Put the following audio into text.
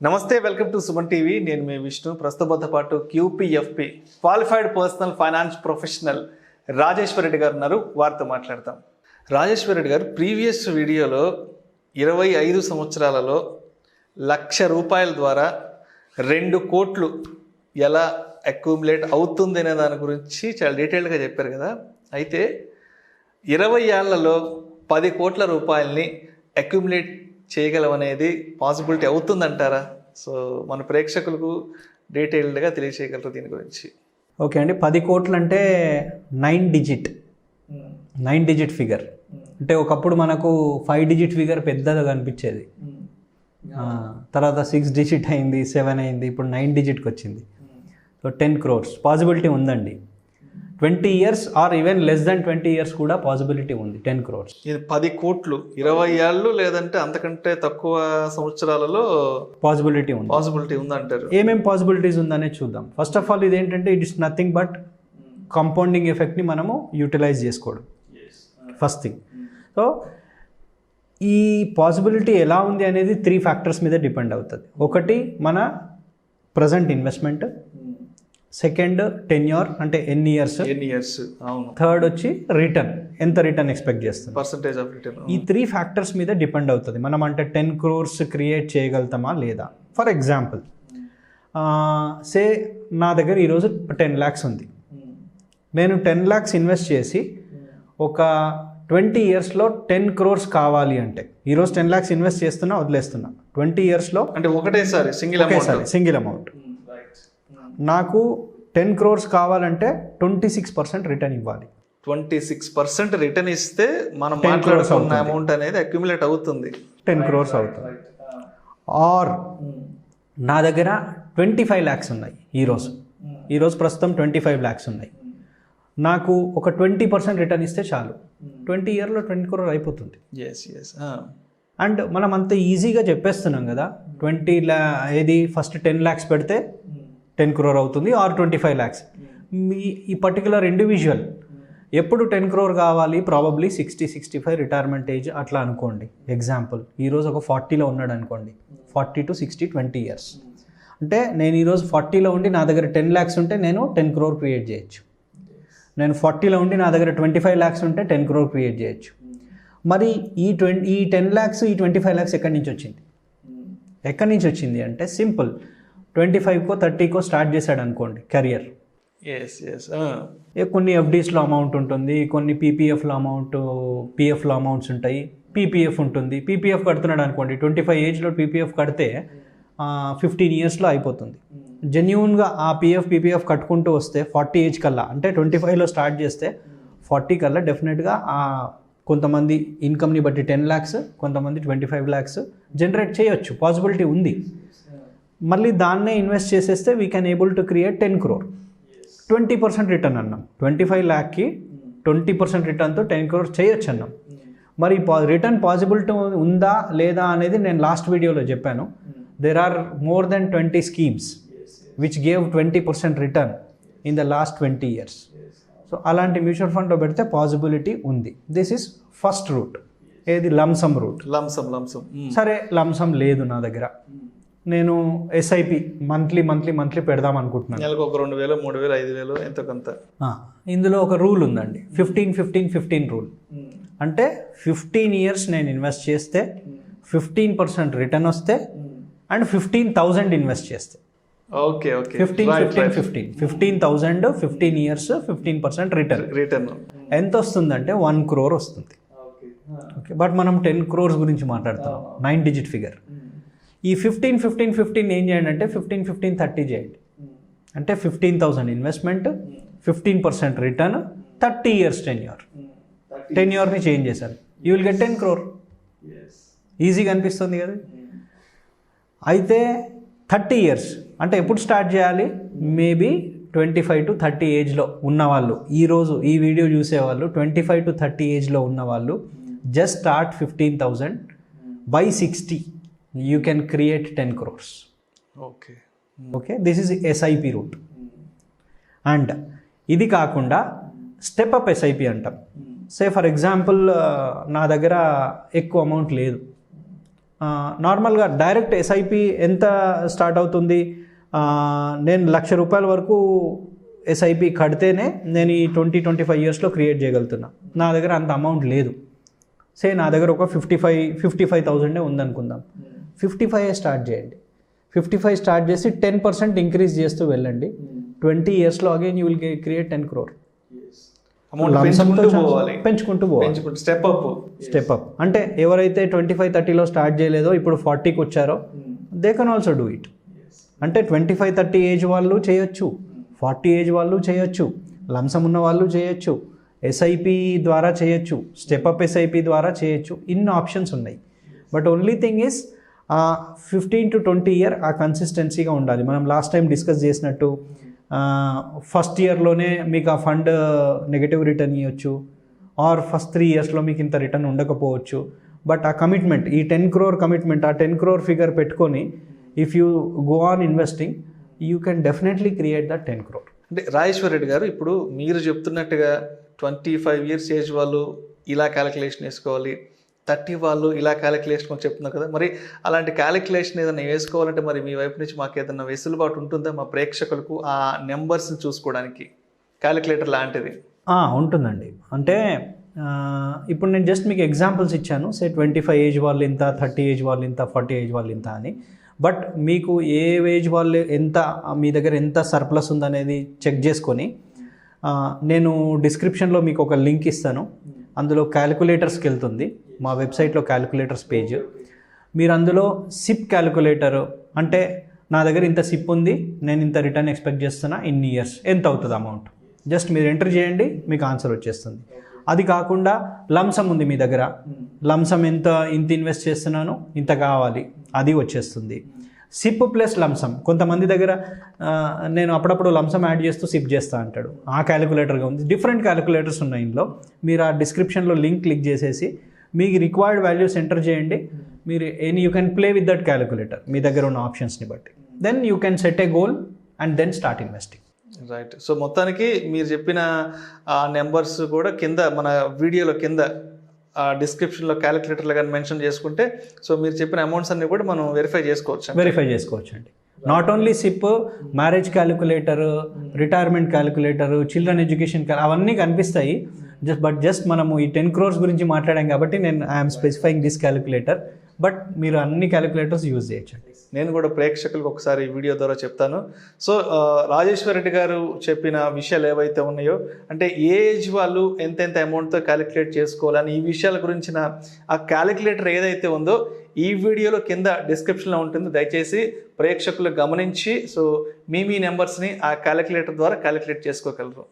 నమస్తే, welcome to Suman TV. నేను మీ విష్ణు. ప్రస్తుతంతో పాటు QPFP qualified personal finance professional Rajeshwar Reddy గారు ఉన్నారు. వారితో మాట్లాడతాం. రాజేశ్వర్ రెడ్డి గారు ప్రీవియస్ వీడియోలో 25 సంవత్సరాలలో ₹1,00,000 ద్వారా 2 కోట్లు ఎలా అక్యూములేట్ అవుతుంది అనే దాని గురించి చాలా డీటెయిల్డ్గా చెప్పారు కదా. అయితే 20 ఏళ్లలో 10 కోట్ల రూపాయలని అక్యూములేట్ చేయగలం అనేది పాసిబిలిటీ అవుతుందంటారా? సో మన ప్రేక్షకులకు డీటెయిల్డ్గా తెలియచేయగలరు దీని గురించి? ఓకే అండి, 10 కోట్లు అంటే 9 డిజిట్ ఫిగర్. అంటే ఒకప్పుడు మనకు 5 డిజిట్ ఫిగర్ పెద్దగా కనిపించేది, తర్వాత 6 డిజిట్ అయింది, 7 అయింది, ఇప్పుడు 9 డిజిట్కి వచ్చింది. సో 10 crores పాసిబిలిటీ ఉందండి. 20 years or even less than 20 years కూడా పాసిబిలిటీ ఉంది. 10 crores. ఇది 10 కోట్లు 20 ఏళ్ళు లేదంటే అంతకంటే తక్కువ సంవత్సరాలలో పాసిబిలిటీ ఉందంటారు. ఏమేమి పాసిబిలిటీస్ ఉందనే చూద్దాం. ఫస్ట్ ఆఫ్ ఆల్ ఇదేంటంటే it is nothing but compounding ఎఫెక్ట్ని మనము యూటిలైజ్ చేసుకోవడం ఫస్ట్ థింగ్. సో ఈ పాసిబిలిటీ ఎలా ఉంది అనేది 3 factors మీద డిపెండ్ అవుతుంది. ఒకటి మన ప్రజెంట్ ఇన్వెస్ట్మెంట్, సెకండ్ టెన్యూర్ అంటే ఎన్ని ఇయర్స్, అవును, థర్డ్ వచ్చి రిటర్న్, ఎంత రిటర్న్ ఎక్స్పెక్ట్ చేస్తుంది, పర్సంటేజ్ ఆఫ్ రిటర్న్. ఈ 3 factors మీద డిపెండ్ అవుతుంది మనం అంటే 10 crores క్రియేట్ చేయగలుగుతామా లేదా. ఫర్ ఎగ్జాంపుల్ సే నా దగ్గర ఈరోజు 10 lakhs ఉంది. నేను 10 lakhs ఇన్వెస్ట్ చేసి ఒక 20 yearsలో 10 crores కావాలి అంటే ఈరోజు 10 lakhs ఇన్వెస్ట్ చేస్తున్నా, వదిలేస్తున్నా. 20 yearsలో అంటే ఒకటేసారి సింగిల్ అమౌంట్ నాకు 10 crores కావాలంటే 26% రిటర్న్ ఇవ్వాలి. 26% రిటర్న్ ఇస్తే మనం మాట్లాడుకున్న అమౌంట్ అనేది అక్యుములేట్ అవుతుంది, 10 crores అవుతుంది. ఆర్ నా దగ్గర 25 lakhs ఉన్నాయి. ఈరోజు ప్రస్తుతం 25 lakhs ఉన్నాయి. నాకు ఒక 20% రిటర్న్ ఇస్తే చాలు, 20 yearsలో 20 crore అయిపోతుంది. అండ్ మనం అంత ఈజీగా చెప్పేస్తున్నాం కదా. ఫస్ట్ 10 lakhs పెడితే 10 crore అవుతుంది, ఆర్ 25 lakhs. ఈ పర్టికులర్ ఇండివిజువల్ ఎప్పుడు 10 crore కావాలి, ప్రాబబ్లీ 60-65 రిటైర్మెంట్ ఏజ్ అట్లా అనుకోండి. ఎగ్జాంపుల్ ఈరోజు ఒక 40లో ఉన్నాడు అనుకోండి, 40 to 60 20 years. అంటే నేను ఈరోజు 40లో ఉండి నా దగ్గర 10 lakhs ఉంటే నేను 10 crore క్రియేట్ చేయొచ్చు. నేను 40లో ఉండి నా దగ్గర 25 lakhs ఉంటే 10 crore క్రియేట్ చేయొచ్చు. మరి ఈ 10 lakhs ఈ 25 lakhs ఎక్కడి నుంచి వచ్చింది అంటే సింపుల్, 25కో 30కో స్టార్ట్ చేశాడు అనుకోండి కెరియర్. కొన్ని ఎఫ్డీస్లో అమౌంట్ ఉంటుంది, కొన్ని పీపీఎఫ్లో అమౌంట్స్ ఉంటాయి, పీపీఎఫ్ ఉంటుంది. పీపీఎఫ్ కడుతున్నాడు అనుకోండి, 25 ఏజ్లో పీపీఎఫ్ కడితే 15 yearsలో అయిపోతుంది. జెన్యూన్గా ఆ పీపీఎఫ్ కట్టుకుంటూ వస్తే 40 ఏజ్ కల్లా, అంటే 25లో స్టార్ట్ చేస్తే 40 కల్లా డెఫినెట్గా కొంతమంది ఇన్కమ్ని బట్టి 10 lakhs, కొంతమంది 25 lakhs జనరేట్ చేయొచ్చు, పాసిబిలిటీ ఉంది. మళ్ళీ దాన్నే ఇన్వెస్ట్ చేసేస్తే we can able to create 10 crore. 20% return అన్నాం. 25 lakhsకి 20% రిటర్న్తో 10 crore చేయొచ్చు అన్నాం. మరి రిటర్న్ పాసిబిలిటీ ఉందా లేదా అనేది నేను లాస్ట్ వీడియోలో చెప్పాను. There are more than 20 schemes which gave 20% return in the last 20 years. So అలాంటి మ్యూచువల్ ఫండ్లో పెడితే పాసిబిలిటీ ఉంది. This is first route. ఏది లంసమ్ రూట్. లంసమ్ సరే, లంసమ్ లేదు నా దగ్గర, నేను ఎస్ఐపి మంత్లీ పెడదాం అనుకుంటున్నాను. నెలకు ఒక 2,000, 3,000, 5,000 ఎంతో కొంత. ఇందులో ఒక రూల్ ఉందండి, 15-15-15 రూల్. అంటే 15 years నేను ఇన్వెస్ట్ చేస్తే 15% రిటర్న్ వస్తే, అండ్ 15,000 ఇన్వెస్ట్ చేస్తే 15,000 15 years 15% రిటర్న్ ఎంత వస్తుందంటే 1 crore వస్తుంది. ఓకే, బట్ మనం 10 crores గురించి మాట్లాడుతున్నాం, 9 digit ఫిగర్. ఈ 15-15-15 ఏం చేయండి అంటే 15-15-30 చేయండి. అంటే 15,000 ఇన్వెస్ట్మెంట్, 15% రిటర్న్, 30 years టెన్యూర్ని చేంజ్ చేశారు. You will get 10 crore. ఈజీగా అనిపిస్తుంది కదా. అయితే 30 years అంటే ఎప్పుడు స్టార్ట్ చేయాలి? మేబీ 25 to 30 ఏజ్లో ఉన్నవాళ్ళు, ఈరోజు ఈ వీడియో చూసేవాళ్ళు 25 to 30 ఏజ్లో ఉన్నవాళ్ళు just start 15,000 by 60. You can create 10 crores. Okay, this is SIP route. And ఇది కాకుండా స్టెప్ అప్ SIP అంటాం. సే ఫర్ ఎగ్జాంపుల్ నా దగ్గర ఎక్కువ అమౌంట్ లేదు, నార్మల్గా డైరెక్ట్ ఎస్ఐపి ఎంత స్టార్ట్ అవుతుంది, నేను ₹1,00,000 వరకు ఎస్ఐపి కడితేనే నేను ఈ 20-25 ఇయర్స్లో క్రియేట్ చేయగలుగుతున్నా. నా దగ్గర అంత అమౌంట్ లేదు. నా దగ్గర ఒక 55,000 ఉందనుకుందాం. 55 స్టార్ట్ చేయండి. 55 స్టార్ట్ చేసి 10% ఇంక్రీజ్ చేస్తూ వెళ్ళండి. 20 ఇయర్స్లో again you will create 10 crore. పెంచుకుంటూ పోవాలి. స్టెప్ అప్ అంటే ఎవరైతే 25-30లో స్టార్ట్ చేయలేదో ఇప్పుడు 40కి వచ్చారో they can also do it. అంటే 25-30 ఏజ్ వాళ్ళు చేయొచ్చు, 40 ఏజ్ వాళ్ళు చేయొచ్చు, లంసం ఉన్న వాళ్ళు చేయొచ్చు, ఎస్ఐపి ద్వారా చేయొచ్చు, స్టెప్అప్ ఎస్ఐపి ద్వారా చేయొచ్చు. ఇన్ని ఆప్షన్స్ ఉన్నాయి. But only thing is 15 to 20 year ఆ కన్సిస్టెన్సీగా ఉండాలి. మనం లాస్ట్ టైం డిస్కస్ చేసినట్టు ఫస్ట్ ఇయర్లోనే మీకు ఆ ఫండ్ నెగటివ్ రిటర్న్ ఇవ్వచ్చు, ఆర్ ఫస్ట్ 3 ఇయర్స్లో మీకు ఇంత రిటర్న్ ఉండకపోవచ్చు. బట్ ఆ కమిట్మెంట్, ఈ 10 crore కమిట్మెంట్, ఆ 10 crore ఫిగర్ పెట్టుకొని if you go on investing you can definitely create that 10 crore. అంటే రాజేశ్వర్ రెడ్డి గారు, ఇప్పుడు మీరు చెప్తున్నట్టుగా 25 ఇయర్స్ ఏజ్ వాళ్ళు ఇలా క్యాలిక్యులేషన్ వేసుకోవాలి, 30 వాళ్ళు ఇలా క్యాలిక్యులేషన్ చెప్తున్నారు కదా, మరి అలాంటి క్యాలిక్యులేషన్ ఏదైనా వేసుకోవాలంటే మరి మీ వైపు నుంచి మాకు ఏదైనా వెసులుబాటు ఉంటుందా మా ప్రేక్షకులకు ఆ నెంబర్స్ని చూసుకోవడానికి క్యాలిక్యులేటర్ లాంటిది? ఉంటుందండి. అంటే ఇప్పుడు నేను జస్ట్ మీకు ఎగ్జాంపుల్స్ ఇచ్చాను. 25 ఏజ్ వాళ్ళు ఇంత, 30 ఏజ్ వాళ్ళు ఇంత, 40 ఏజ్ వాళ్ళు ఇంత అని. బట్ మీకు ఏ ఏజ్ వాళ్ళు ఎంత, మీ దగ్గర ఎంత సర్ప్లస్ ఉందనేది చెక్ చేసుకొని నేను డిస్క్రిప్షన్లో మీకు ఒక లింక్ ఇస్తాను. అందులో క్యాలిక్యులేటర్స్కి వెళ్తుంది. మా వెబ్సైట్లో క్యాలిక్యులేటర్స్ పేజ్. మీరు అందులో సిప్ క్యాలిక్యులేటర్ అంటే నా దగ్గర ఇంత సిప్ ఉంది, నేను ఇంత రిటర్న్ ఎక్స్పెక్ట్ చేస్తున్నా, ఇన్ని ఇయర్స్ ఎంత అవుతుంది అమౌంట్, జస్ట్ మీరు ఎంటర్ చేయండి, మీకు ఆన్సర్ వచ్చేస్తుంది. అది కాకుండా లంసమ్ ఉంది మీ దగ్గర, లంసమ్ ఇంత ఇన్వెస్ట్ చేస్తున్నాను, ఇంత కావాలి, అది వచ్చేస్తుంది. సిప్ ప్లస్ లంసమ్, కొంతమంది దగ్గర నేను అప్పుడప్పుడు లంసమ్ యాడ్ చేస్తూ సిప్ చేస్తా అంటాడు, ఆ క్యాలిక్యులేటర్గా ఉంది. డిఫరెంట్ క్యాలిక్యులేటర్స్ ఉన్నాయి ఇందులో. మీరు ఆ డిస్క్రిప్షన్లో లింక్ క్లిక్ చేసేసి మీకు రిక్వైర్డ్ వాల్యూస్ ఎంటర్ చేయండి. మీరు you can play with that calculator మీ దగ్గర ఉన్న ఆప్షన్స్ని బట్టి. Then you can set a goal and then start investing. Right. So మొత్తానికి మీరు చెప్పిన ఆ నెంబర్స్ కూడా కింద మన వీడియోలో కింద డిస్క్రిప్షన్లో క్యాలిక్యులేటర్లో కానీ మెన్షన్ చేసుకుంటే సో మీరు చెప్పిన అమౌంట్స్ అన్ని కూడా మనం వెరిఫై చేసుకోవచ్చు అండి. Not only SIP, marriage calculator, retirement calculator, children education అవన్నీ కనిపిస్తాయి. జస్ట్ మనము ఈ 10 crores గురించి మాట్లాడాం కాబట్టి నేను I'm specifying this calculator. But మీరు అన్ని క్యాలిక్యులేటర్స్ యూజ్ చేయొచ్చండి. నేను కూడా ప్రేక్షకులకు ఒకసారి ఈ వీడియో ద్వారా చెప్తాను. సో రాజేశ్వర్ రెడ్డి గారు చెప్పిన విషయాలు ఏవైతే ఉన్నాయో, అంటే ఏ ఏజ్ వాళ్ళు ఎంతెంత అమౌంట్తో క్యాలిక్యులేట్ చేసుకోవాలని ఈ విషయాల గురించిన ఆ క్యాలిక్యులేటర్ ఏదైతే ఉందో ఈ వీడియోలో కింద డిస్క్రిప్షన్లో ఉంటుంది. దయచేసి ప్రేక్షకులు గమనించి సో మీ నెంబర్స్ని ఆ క్యాలిక్యులేటర్ ద్వారా క్యాలిక్యులేట్ చేసుకోగలరు.